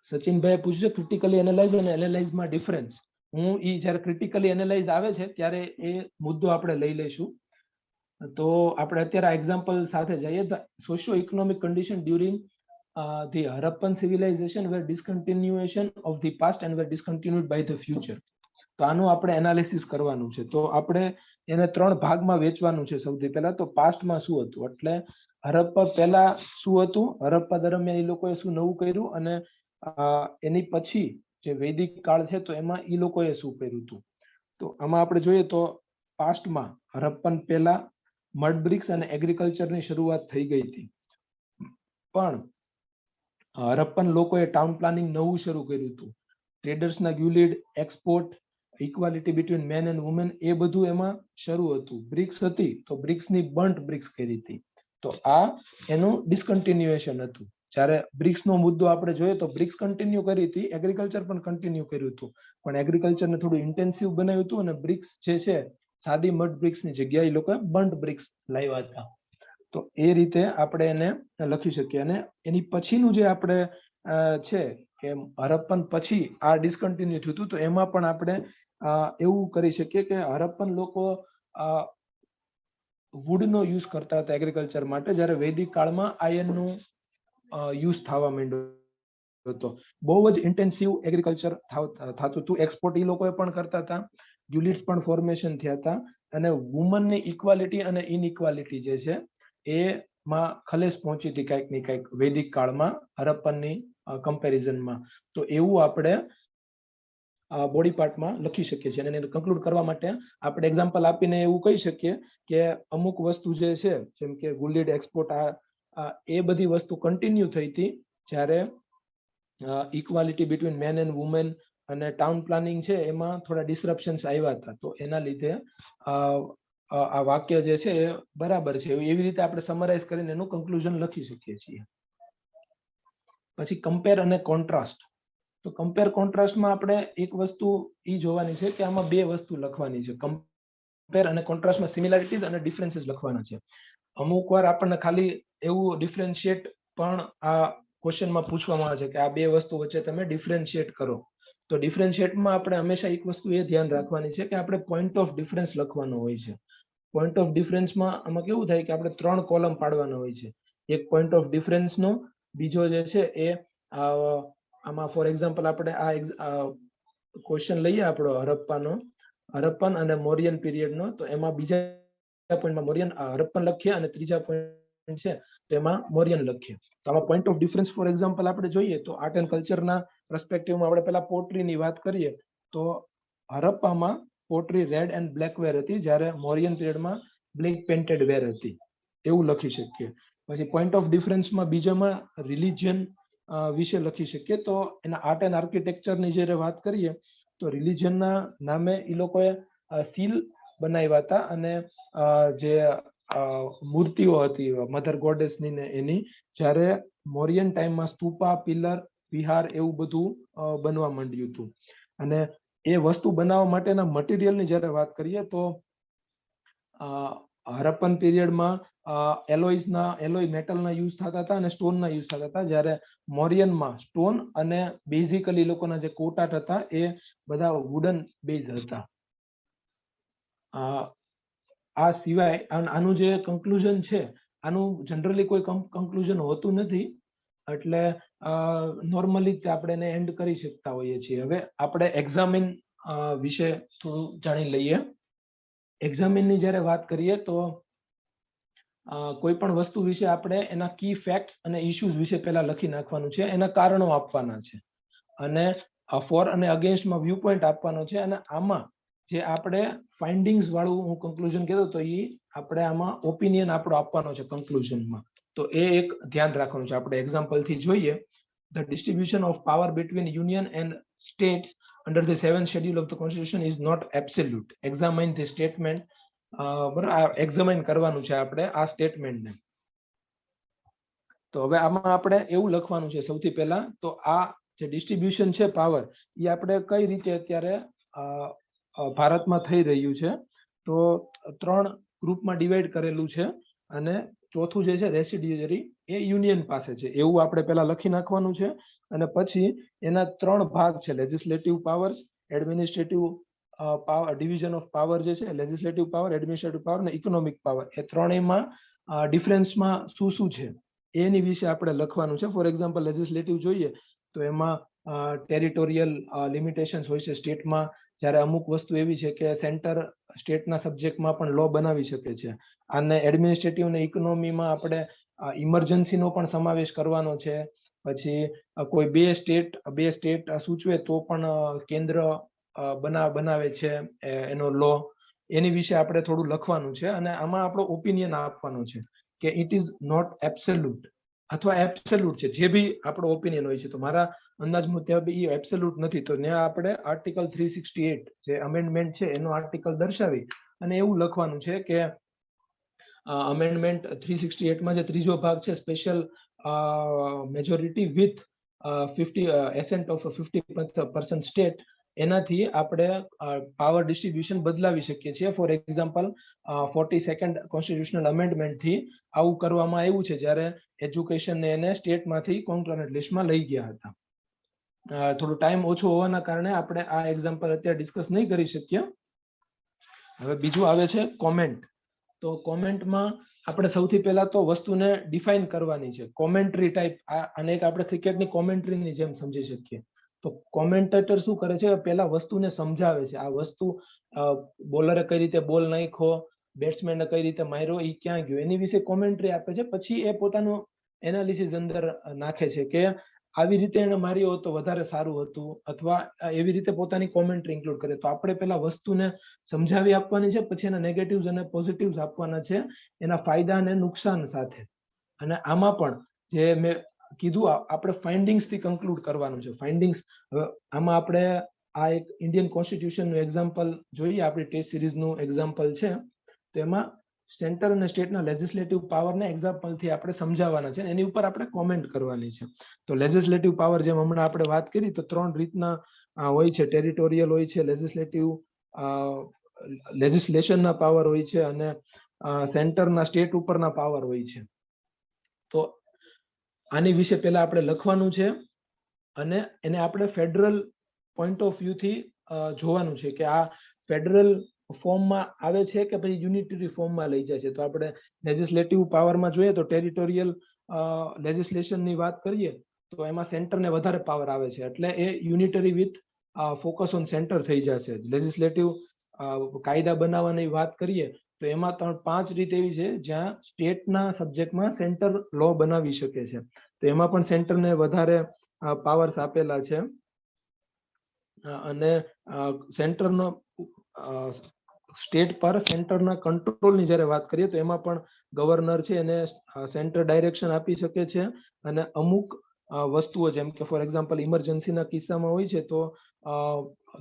સચિનભાઈ પૂછ્યું છે ક્રિટિકલી એનાલાઇઝ અને એનાલાઇઝમાં ડિફરન્સ. હું જ્યારે ક્રિટિકલી એનાલાઇઝ આવે છે ત્યારે એ મુદ્દો આપણે લઈ લઈશું. તો આપણે અત્યારે આ એક્ઝામ્પલ સાથે જઈએ. Socio economic condition during the Harappan civilization were discontinuation of the past and were discontinued by the future. તો આનું આપણે એનાલિસિસ કરવાનું છે. તો આપણે એને 3 ભાગમાં વેચવાનું છે. સૌથી પહેલા તો પાસ્ટમાં શું હતું, એટલે હરપ્પા પહેલા શું હતું, હરપ્પા દરમિયાન એ લોકોએ શું નવું કર્યું, અને એની પછી જે વૈદિક કાળ છે તો એમાં એ લોકોએ શું કર્યું હતું. તો આમાં આપણે જોઈએ તો પાસ્ટમાં હરપ્પન પહેલા મડ બ્રિક્સ અને એગ્રીકલ્ચરની શરૂઆત થઈ ગઈ હતી, પણ હરપ્પન લોકોએ ટાઉન પ્લાનિંગ નવું શરૂ કર્યું હતું. ટ્રેડર્સના guild, export, equality between men and women, એ બધું એમાં શરૂ હતું. બ્રિક્સ હતી તો બ્રિક્સની બન્ટ બ્રિક્સ કરી હતી. તો આ એનું ડિસકન્ટિન્યુએશન હતું. જ્યારે બ્રિક્સનો મુદ્દો આપણે જોઈએ તો બ્રિક્સ કન્ટિન્યુ કરી હતી, એગ્રીકલ્ચર પણ કન્ટિન્યુ કર્યું હતું, પણ એગ્રીકલ્ચરને થોડું ઇન્ટેન્સિવ બનાવ્યું હતું અને બ્રિક્સ જે છે સાદી મડ બ્રિક્સની જગ્યાએ એ લોકોએ બન્ટ બ્રિક્સ લાવ્યા હતા. તો એ રીતે આપણે એને લખી શકીએ. અને એની પછીનું જે આપણે છે કે હરપ્પન પછી આ ડિસકન્ટિન્યુ થયું હતું, તો એમાં પણ આપણે એવું કરી શકીએ કે હરપ્પન લોકો વુડનો યુઝ કરતા હતા એગ્રીકલ્ચર માટે, જ્યારે વૈદિક કાળમાં આયનનું યુઝ થવા માંડ્યો હતો. બહુ જ ઇન્ટેન્સિવ એગ્રીકલ્ચર થતું હતું. એક્સપોર્ટ એ લોકોએ પણ કરતા હતા, યુનિટ્સ પણ ફોર્મેશન થયા હતા, અને વુમનની ઇક્વાલિટી અને ઇનઇક્વાલિટી જે છે એમાં ખલેસ પહોંચી હતી કંઈક ને કંઈક વૈદિક કાળમાં હરપ્પનની કમ્પેરિઝનમાં. તો એવું આપણે બોડી પાર્ટમાં લખી શકીએ છીએ. અને એને કન્ક્લુડ કરવા માટે આપણે એક્ઝામ્પલ આપીને એવું કહી શકીએ કે અમુક વસ્તુ જે છે જેમ કે ગુલિડ, એક્સપોર્ટ, એ બધી વસ્તુ કન્ટિન્યુ થઈ હતી, જ્યારે equality between men and women અને ટાઉન પ્લાનિંગ છે એમાં થોડા ડિસ્રપ્શન્સ આવ્યા હતા. તો એના લીધે આ વાક્ય જે છે એ બરાબર છે એવી રીતે આપણે સમરાઇઝ કરીને એનું કન્ક્લુઝન લખી શકીએ છીએ. પછી કમ્પેર અને કોન્ટ્રાસ્ટ. તો કમ્પેર કોન્ટ્રાસ્ટમાં આપણે એક વસ્તુ એ જોવાની છે કે આમાં બે વસ્તુ લખવાની છે. કમ્પેર અને કોન્ટ્રાસ્ટમાં સિમિલારિટીઝ અને ડિફરન્સીસ લખવાના છે. અમુક વાર આપણને ખાલી એવું ડિફરન્શિએટ પણ આ ક્વેશ્ચનમાં પૂછવામાં આવે છે કે આ બે વસ્તુ વચ્ચે તમે ડિફરન્શિએટ કરો. તો ડિફરન્શિએટમાં આપણે હંમેશા એક વસ્તુ એ ધ્યાન રાખવાની છે કે આપણે પોઈન્ટ ઓફ ડિફરન્સ લખવાનો હોય છે. પોઈન્ટ ઓફ ડિફરન્સમાં આમાં કેવું થાય કે આપણે 3 કોલમ પાડવાનો હોય છે. એક પોઈન્ટ ઓફ ડિફરન્સનો, બીજો જે છે એ આમાં ફોર એક્ઝામ્પલ આપણે આ ક્વેશ્ચન લઈએ આપણો હરપ્પન અને મોરિયન પીરિયડનો, તો એમાં બીજા પોઈન્ટમાં મોરિયન હરપ્પન લખીએ અને ત્રીજા પોઈન્ટ છે તેમાં મોરિયન લખીએ. તો આમાં point of difference for example આપણે જોઈએ તો આર્ટ એન્ડ કલ્ચરના પર્સપેક્ટિવમાં આપણે પહેલા પોટ્રીની વાત કરીએ તો હરપ્પામાં પોટ્રી રેડ એન્ડ બ્લેક વેર હતી, જ્યારે મોરિયન પીરિયડમાં બ્લેક પેન્ટેડ વેર હતી, એવું લખી શકીએ. પછી પોઈન્ટ ઓફ ડિફરન્સમાં બીજામાં રિલિજિયન વિશે લખી શકીએ. તો એના આર્ટ એન્ડ આર્કિટેક્ચરની જ્યારે વાત કરીએ તો રિલિજિયનના નામે એ લોકોએ સીલ બનાવ્યા હતા અને જે મૂર્તિઓ હતી મધર ગોડેસની ને એની, જ્યારે મોરિયન ટાઈમમાં સ્તૂપા, પિલર, વિહાર એવું બધું બનવા માંડ્યું હતું. અને એ વસ્તુ બનાવવા માટેના મટીરિયલની જ્યારે વાત કરીએ તો હરપ્પન પીરિયડમાં એલોય મેટલના યુઝ થતા હતા અને સ્ટોનના યુઝ થતા હતા, જ્યારે મોરિયનમાં સ્ટોન અને બેઝિકલી લોકોના જે કોટાટ હતા એ બધા વુડન બેઝ હતા. આ સિવાય આનું જે કન્ક્લુઝન છે, આનું જનરલી કોઈ કન્ક્લુઝન હોતું નથી, એટલે નોર્મલી આપણે એને એન્ડ કરી શકતા હોઈએ છીએ. હવે આપણે એક્ઝામિન વિશે થોડું જાણી લઈએ. એક્ઝામિનની જ્યારે વાત કરીએ તો કોઈ પણ વસ્તુ વિશે આપણે એના કી ફેક્ટ્સ અને ઇશ્યુઝ વિશે પહેલા લખી નાખવાનું છે, એના કારણો આપવાના છે, અને ફોર અને અગેન્સ્ટમાં વ્યૂ પોઈન્ટ આપવાનો છે. અને આમાં જે આપણે ફાઇન્ડિંગ્સ વાળું હું કન્ક્લુઝન કહેતો તો એ આપણે આમાં ઓપિનિયન આપણો આપવાનો છે કન્ક્લુઝનમાં. તો એ એક ધ્યાન રાખવાનું છે. આપણે એક્ઝામ્પલથી જોઈએ, the distribution of power between union and states under the 7th schedule of the constitution is not absolute. Examine the statement. Examine કરવાનું છે આપણે આ સ્ટેટમેન્ટને. તો હવે આમાં આપણે એવું લખવાનું છે સૌથી પહેલા, તો આ જે ડિસ્ટ્રીબ્યુશન છે પાવર, એ આપણે કઈ રીતે અત્યારે ભારતમાં થઈ રહ્યું છે, તો 3 ગ્રુપમાં ડિવાઈડ કરેલું છે, અને ચોથું જે છે રેસિડ્યુઅરી એ યુનિયન પાસે છે, એવું આપણે પહેલા લખી નાખવાનું છે. અને પછી એના 3 ભાગ છે, legislative powers, administrative power, division of power જે છે, લેજિસ્લેટિવ પાવર, એડમિનિસ્ટ્રેટિવ પાવર અને ઇકોનોમિક પાવર, એ ત્રણેયમાં ડિફરન્સમાં શું છે એની વિશે આપણે લખવાનું છે. ફોર એક્ઝામ્પલ લેજિસ્લેટિવ જોઈએ તો એમાં ટેરિટોરિયલ લિમિટેશન્સ હોય છે સ્ટેટમાં, જ્યારે અમુક વસ્તુ એવી છે કે સેન્ટર સ્ટેટના સબ્જેક્ટમાં પણ લો બનાવી શકે છે. અને એડમિનિસ્ટ્રેટિવ અને ઇકોનોમીમાં આપણે ઇમરજન્સીનો પણ સમાવેશ કરવાનો છે. પછી કોઈ બે સ્ટેટ સૂચવે તો પણ કેન્દ્ર બનાવે છે એનો લો, એની વિશે આપણે થોડું લખવાનું છે. અને આમાં આપણો ઓપિનિયન આપવાનો છે કે ઇટ ઇઝ નોટ એબ્સોલ્યુટ અથવા એબ્સોલ્યુટ છે, જે બી આપણો ઓપિનિયન હોય છે. તો મારા અંદાજ મુજબ એ એબ્સોલ્યુટ નથી, તો ત્યાં આપણે આર્ટિકલ 368 જે અમેન્ડમેન્ટ છે એનો આર્ટિકલ દર્શાવી અને એવું લખવાનું છે કે અમેન્ડમેન્ટ 368માં જે ત્રીજો ભાગ છે, special majority with 50% of 50% state, એનાથી આપણે પાવર ડિસ્ટ્રીબ્યુશન બદલાવી શકીએ છીએ. ફોર એક્ઝામ્પલ 42nd કોન્સ્ટિટ્યુશનલ અમેન્ડમેન્ટથી આવું કરવામાં આવ્યું છે, જ્યારે એજ્યુકેશનને એને સ્ટેટમાંથી કોન્કરન્ટ લિસ્ટમાં લઈ ગયા હતા. થોડું ટાઈમ ઓછો હોવાના કારણે આપણે આ એક્ઝામ્પલ અત્યારે ડિસ્કસ નહીં કરી શકીએ. હવે બીજું આવે છે કોમેન્ટ. તો કોમેન્ટમાં આપણે સૌથી પહેલા તો વસ્તુને ડિફાઇન કરવાની છે. કોમેન્ટ્રી ટાઈપ, આને એક આપણે ક્રિકેટની કોમેન્ટ્રીની જેમ સમજી શકીએ. તો કોમેન્ટેટર શું કરે છે, પહેલા વસ્તુને સમજાવે છે. આ વસ્તુ બોલરે કઈ રીતે બોલ નાખ્યો, બેટ્સમેને કઈ રીતે માર્યો, એ ક્યાં ગયો, એની વિશે કોમેન્ટ્રી આપે છે. પછી એ પોતાનું એનાલિસિસ અંદર નાખે છે કે આવી રીતે એને માર્યો તો વધારે સારું હતું, અથવા એવી રીતે પોતાની કોમેન્ટ્રી ઇન્ક્લુડ કરે. તો આપણે પહેલા વસ્તુને સમજાવી આપવાની છે, પછી એના નેગેટિવ્સ અને પોઝિટિવ્સ આપવાના છે, એના ફાયદા અને નુકસાન સાથે. અને આમાં પણ જે મેં કીધું, આપણે ફાઇન્ડિંગ્સ થી કન્ક્લુડ કરવાનું છે. ફાઇન્ડિંગ્સ, હવે આમાં આપણે આ એક ઇન્ડિયન કોન્સ્ટિટ્યુશનનું એક્ઝામ્પલ જોઈએ, આપણી ટેસ્ટ સિરીઝનું એક્ઝામ્પલ છે. તો એમાં સેન્ટર અને સ્ટેટના લેજિસ્લેટિવ પાવરને એક્ઝામ્પલથી આપણે સમજાવવાના છે, એની ઉપર આપણે કોમેન્ટ કરવાની છે. તો લેજિસ્લેટિવ પાવર જેમ હમણાં આપણે વાત કરી તો 3 રીતના હોય છે. ટેરિટોરિયલ હોય છે, લેજિસ્લેશનના પાવર હોય છે, અને સેન્ટરના સ્ટેટ ઉપરના પાવર હોય છે. તો આની વિશે પહેલા આપણે લખવાનું છે, અને એને આપણે ફેડરલ પોઈન્ટ ઓફ વ્યૂથી જોવાનું છે કે આ ફેડરલ ફોર્મમાં આવે છે કે પછી યુનિટરી ફોર્મમાં લઈ જાય છે. તો આપણે લેજિસ્લેટિવ પાવરમાં જોઈએ તો ટેરિટોરિયલ લેજિસ્લેશનની વાત કરીએ તો એમાં સેન્ટરને વધારે પાવર આવે છે, એટલે એ unitary with focus on centre થઈ જશે. લેજિસ્લેટિવ કાયદા બનાવવાની વાત કરીએ તો એમાં 5 રીત એવી છે જ્યાં સ્ટેટના સબ્જેક્ટમાં સેન્ટર લો બનાવી શકે છે. તો એમાં પણ સેન્ટરને વધારે પાવર્સ આપેલા છે, અને સેન્ટરનો સ્ટેટ પર સેન્ટરના કંટ્રોલની જ્યારે વાત કરીએ તો એમાં પણ ગવર્નર છે એને સેન્ટર ડાયરેક્શન આપી શકે છે, અને અમુક વસ્તુઓ જેમ કે ફોર એક્ઝામ્પલ ઇમરજન્સીના કિસ્સામાં હોય છે તો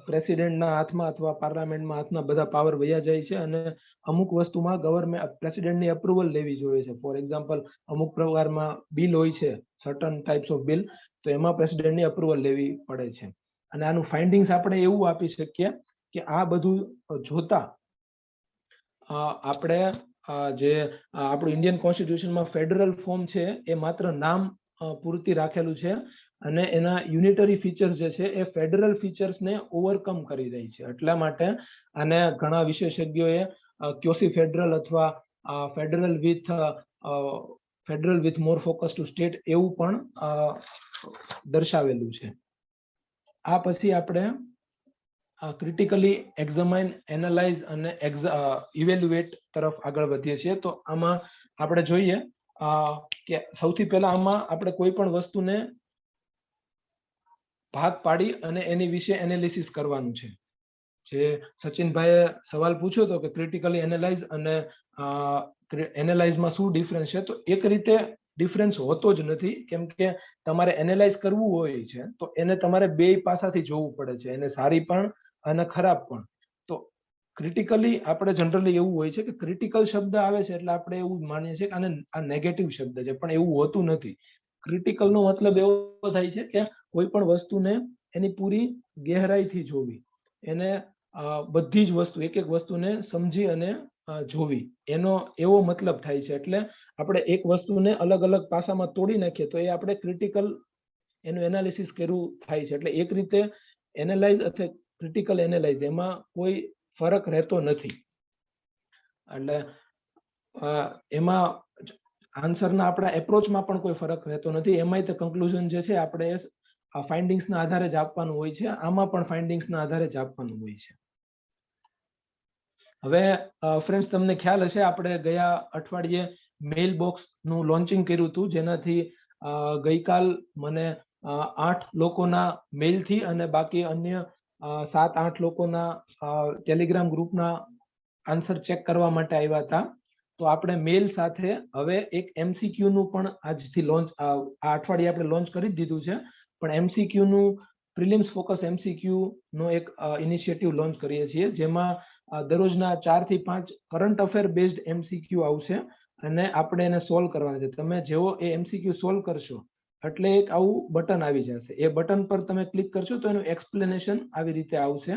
પ્રેસિડેન્ટના હાથમાં અથવા પાર્લામેન્ટમાં હાથમાં બધા પાવર વયા જાય છે, અને અમુક વસ્તુમાં ગવર્મેન્ટ પ્રેસિડેન્ટની અપ્રુવલ લેવી જોઈએ છે. ફોર એક્ઝામ્પલ અમુક પ્રકારમાં બિલ હોય છે, સર્ટન ટાઈપ્સ ઓફ બિલ, તો એમાં પ્રેસિડેન્ટની અપ્રુવલ લેવી પડે છે. અને આનું ફાઇન્ડિંગ્સ આપણે એવું આપી શકીએ કે આ બધું જોતા આપણે જે આપણું ઇન્ડિયન કોન્સ્ટિટ્યુશનમાં ફેડરલ ફોર્મ છે એ માત્ર નામ પૂરતી રાખેલું છે, અને એના યુનિટરી ફીચર્સ જે છે એ ફેડરલ ફીચર્સને ઓવરકમ કરી રહી છે. એટલા માટે આને ઘણા વિશેષજ્ઞોએ ક્યોસી ફેડરલ અથવા federal with more focus to state એવું પણ દર્શાવેલું છે. આ પછી આપણે ક્રિટિકલી એક્ઝામાઇન, એનાલાઇઝ અને ઇવેલ્યુએટ તરફ આગળ વધીએ છીએ. તો આમાં આપણે જોઈએ કે સૌથી પહેલા આમાં આપણે કોઈ પણ વસ્તુને ભાગ પાડી અને એની વિશે એનાલિસિસ કરવાનું છે. જે સચિનભાઈએ સવાલ પૂછ્યો હતો કે ક્રિટિકલી એનાલાઇઝ અને એનાલાઇઝમાં શું ડિફરન્સ છે, તો એક રીતે ડિફરન્સ હોતો જ નથી, કેમ કે તમારે એનાલાઇઝ કરવું હોય છે તો એને તમારે બે પાસાથી જોવું પડે છે, એને સારી પણ અને ખરાબ પણ. તો ક્રિટિકલી આપણે જનરલી એવું હોય છે કે ક્રિટિકલ શબ્દ આવે છે એટલે આપણે એવું માનીએ છીએ કે આને આ નેગેટિવ શબ્દ છે, પણ એવું હોતું નથી. ક્રિટિકલનો મતલબ એવો થાય છે કે કોઈ પણ વસ્તુને એની પૂરી ગહેરાઈથી જોવી, એને બધી જ વસ્તુ એક એક વસ્તુને સમજી અને જોવી, એનો એવો મતલબ થાય છે. એટલે આપણે એક વસ્તુને અલગ અલગ પાસામાં તોડી નાખીએ તો એ આપણે ક્રિટિકલ એનું એનાલિસિસ કરવું થાય છે. એટલે એક રીતે એનાલાઇઝ અથવા ક્રિટિકલ એનાલાઇઝ એમાં કોઈ ફરક રહેતો નથી. એટલે એમાં આન્સરના આપણા એપ્રોચમાં પણ કોઈ ફરક રહેતો નથી. એમાંય તે કન્ક્લુઝન જે છે આપણે ફાઇન્ડિંગ્સના આધારે જ આપવાનું હોય છે. આમાં પણ ફાઇન્ડિંગ્સના આધારે જ આપવાનું હોય છે. હવે ફ્રેન્ડ્સ, તમને ખ્યાલ હશે આપણે ગયા અઠવાડિયે મેઇલ બોક્સનું લોન્ચિંગ કર્યું હતું, જેનાથી ગઈકાલ મને 8 લોકોના મેઇલથી અને બાકી અન્ય 7-8 લોકોના ટેલિગ્રામ ગ્રુપના આન્સર ચેક કરવા માટે આવ્યા હતા. તો આપણે મેઇલ સાથે હવે એક MCQ નું પણ આજથી લોન્ચ આ અઠવાડિયે આપણે લોન્ચ કરી દીધું છે, પણ MCQ નું પ્રિલિમ્સ ફોકસ MCQ નો એક ઇનિશિયેટિવ લોન્ચ કરીએ છીએ, જેમાં દરરોજના 4 થી 5 કરંટ અફેર બેઝડ MCQ આવશે અને આપણે એને સોલ્વ કરવાના છે. તમે જેવો એ MCQ સોલ્વ કરશો એટલે એક આવું બટન આવી જશે. એ બટન પર તમે ક્લિક કરશો તો એનું એક્સપ્લેનેશન આવી રીતે આવશે,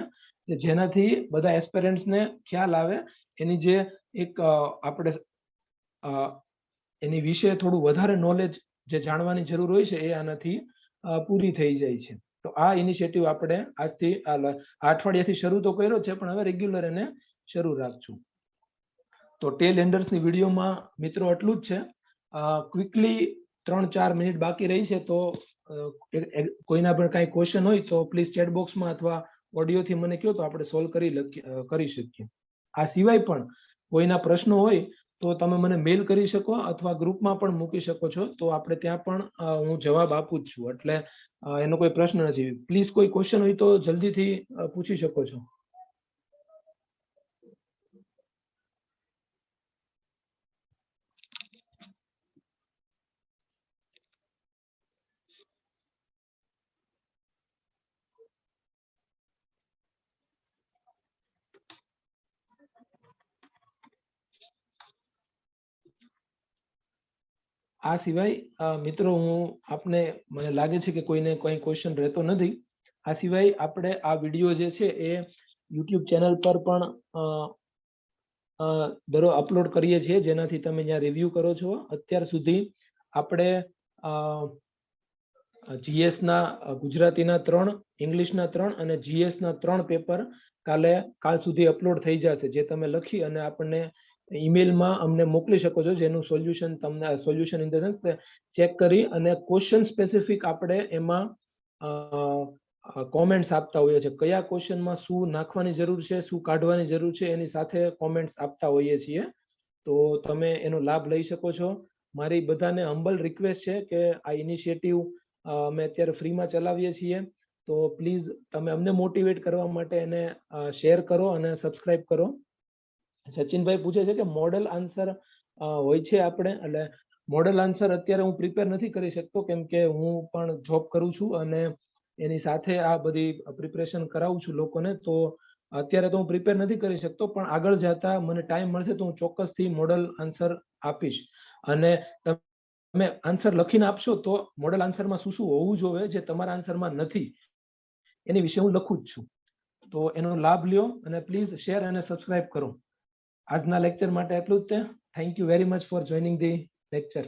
જેનાથી બધા એસ્પિરન્ટ્સને ખ્યાલ આવે એની જે એક આપણે એની વિશે થોડું વધારે નોલેજ જે જાણવાની જરૂર હોય છે એ આનાથી પૂરી થઈ જાય છે. તો આ ઇનિશિયેટિવ આપણે આજથી અઠવાડિયાથી શરૂ તો કર્યો છે, પણ હવે રેગ્યુલર એને શરૂ રાખશું. તો ટેલ એન્ડર્સની વિડીયોમાં મિત્રો એટલું જ છે. ક્વિકલી 3-4 મિનિટ બાકી રહી છે, તો કોઈના પણ કાંઈ ક્વેશ્ચન હોય તો પ્લીઝ ચેટ બોક્સમાં અથવા ઓડિયોથી મને કહો તો આપણે સોલ્વ કરી શકીએ. આ સિવાય પણ કોઈના પ્રશ્નો હોય તો તમે મને મેલ કરી શકો અથવા ગ્રુપમાં પણ મૂકી શકો છો, તો આપણે ત્યાં પણ હું જવાબ આપું જ છું. એટલે એનો કોઈ પ્રશ્ન નથી. પ્લીઝ કોઈ ક્વેશ્ચન હોય તો જલ્દીથી પૂછી શકો છો. આ સિવાય મિત્રો હું આપને મને લાગે છે કે કોઈને કોઈ ક્વેશ્ચન રહેતો નથી. આ સિવાય આપણે આ વિડીયો જે છે એ યુટ્યુબ ચેનલ પર પણ દરરોજ અપલોડ કરીએ છીએ, જેનાથી તમે ત્યાં રિવ્યુ કરો છો. અત્યાર સુધી આપણે જીએસ ના ગુજરાતીના 3, ઇંગ્લિશના 3 અને જીએસ ના 3 પેપર કાલ સુધી અપલોડ થઈ જશે, જે તમે લખી અને આપણને ઈમેલમાં અમને મોકલી શકો છો, જેનું સોલ્યુશન તમને solution in the sense check કરી અને ક્વેશ્ચન સ્પેસિફિક આપણે એમાં કોમેન્ટ્સ આપતા હોઈએ છીએ. કયા ક્વેશ્ચનમાં શું નાખવાની જરૂર છે, શું કાઢવાની જરૂર છે, એની સાથે કોમેન્ટ્સ આપતા હોઈએ છીએ. તો તમે એનો લાભ લઈ શકો છો. મારી બધાને હમ્બલ રિક્વેસ્ટ છે કે આ ઇનિશિયેટિવ અમે અત્યારે ફ્રીમાં ચલાવીએ છીએ, તો પ્લીઝ તમે અમને મોટિવેટ કરવા માટે એને શેર કરો અને સબસ્ક્રાઇબ કરો. સચિનભાઈ પૂછે છે કે મોડેલ આન્સર હોય છે આપણે, એટલે મોડેલ આન્સર અત્યારે હું પ્રિપેર નથી કરી શકતો, કેમ કે હું પણ જોબ કરું છું અને એની સાથે આ બધી પ્રિપરેશન કરાવું છું લોકોને. તો અત્યારે તો હું પ્રિપેર નથી કરી શકતો, પણ આગળ જતા મને ટાઈમ મળશે તો હું ચોક્કસથી મોડલ આન્સર આપીશ. અને તમે આન્સર લખીને આપશો તો મોડલ આન્સરમાં શું શું હોવું જોઈએ જે તમારા આન્સરમાં નથી, એની વિશે હું લખું જ છું. તો એનો લાભ લ્યો અને પ્લીઝ શેર અને સબસ્ક્રાઇબ કરો. આજના લેક્ચર માટે એટલું જ તે. Thank you very much for joining the lecture.